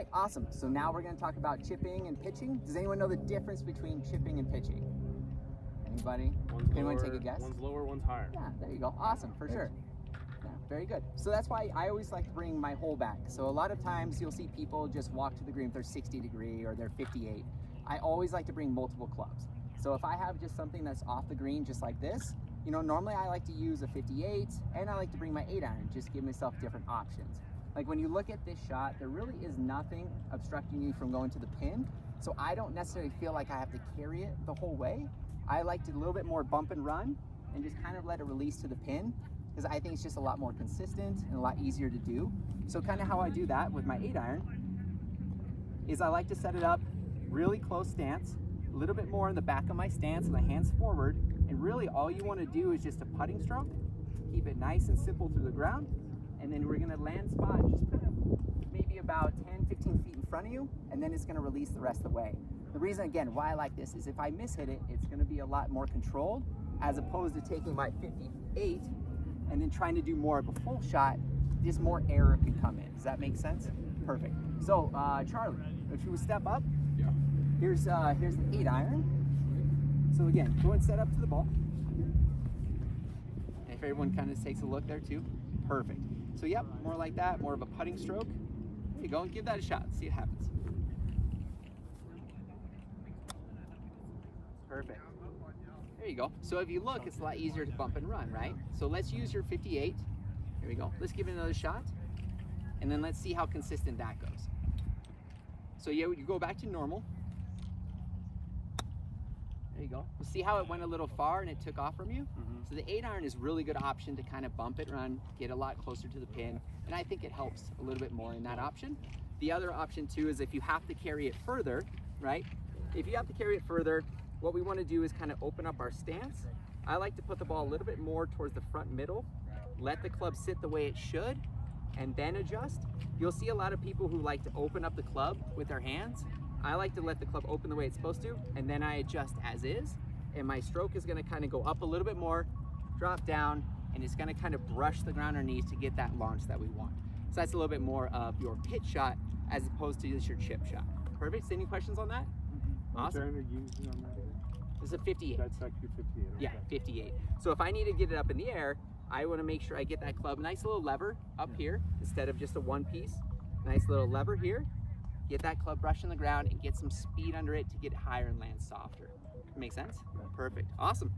right, awesome. So now we're going to talk about chipping and pitching. Does anyone know the difference between chipping and pitching? Anybody? Anyone take a guess? One's lower, one's higher. Yeah, there you go. Awesome, for sure. Yeah, very good. So that's why I always like to bring my whole bag. So a lot of times you'll see people just walk to the green if they're 60 degree or they're 58. I always like to bring multiple clubs. So if I have just something that's off the green just like this, you know, normally I like to use a 58 and I like to bring my 8-iron, just give myself different options. Like when you look at this shot, there really is nothing obstructing you from going to the pin. So I don't necessarily feel like I have to carry it the whole way. I like to a little bit more bump and run and just kind of let it release to the pin, because I think it's just a lot more consistent and a lot easier to do. So kind of how I do that with my 8-iron is I like to set it up really close stance, a little bit more in the back of my stance and my hands forward, and really all you want to do is just a putting stroke. Keep it nice and simple through the ground, and then we're going to land spot just kind of maybe about 10-15 feet in front of you, and then it's going to release the rest of the way. The reason, again, why I like this is if I miss hit it, it's going to be a lot more controlled, as opposed to taking my 58 and then trying to do more of a full shot. Just more error can come in. Does that make sense? Perfect. So, Charlie, if you would step up, Yeah. here's the 8-iron. So again, go and set up to the ball. And if everyone kind of takes a look there too, perfect. So yep, more like that, more of a putting stroke. There you go, and give that a shot. See what happens. Perfect. There you go. So if you look, it's a lot easier to bump and run, right? So let's use your 58. Here we go. Let's give it another shot. And then let's see how consistent that goes. So yeah, you go back to normal. There you go. We'll see how it went a little far and it took off from you. So the 8-iron is a really good option to kind of bump it, run, get a lot closer to the pin. And I think it helps a little bit more in that option. The other option too is if you have to carry it further, right? If you have to carry it further, what we want to do is kind of open up our stance. I like to put the ball a little bit more towards the front middle, let the club sit the way it should, and then adjust. You'll see a lot of people who like to open up the club with their hands. I like to let the club open the way it's supposed to, and then I adjust as is. And my stroke is going to kind of go up a little bit more, drop down, and it's going to kind of brush the ground underneath to get that launch that we want. So that's a little bit more of your pitch shot as opposed to just your chip shot. Perfect. So any questions on that? Awesome. What iron are you using on that? This is a 58. That's like your 58. Okay. Yeah, 58. So if I need to get it up in the air, I want to make sure I get that club, nice little lever up here instead of just a one piece. Nice little lever here. Get that club brushing the ground and get some speed under it to get it higher and land softer. Make sense? Yeah. Perfect. Awesome.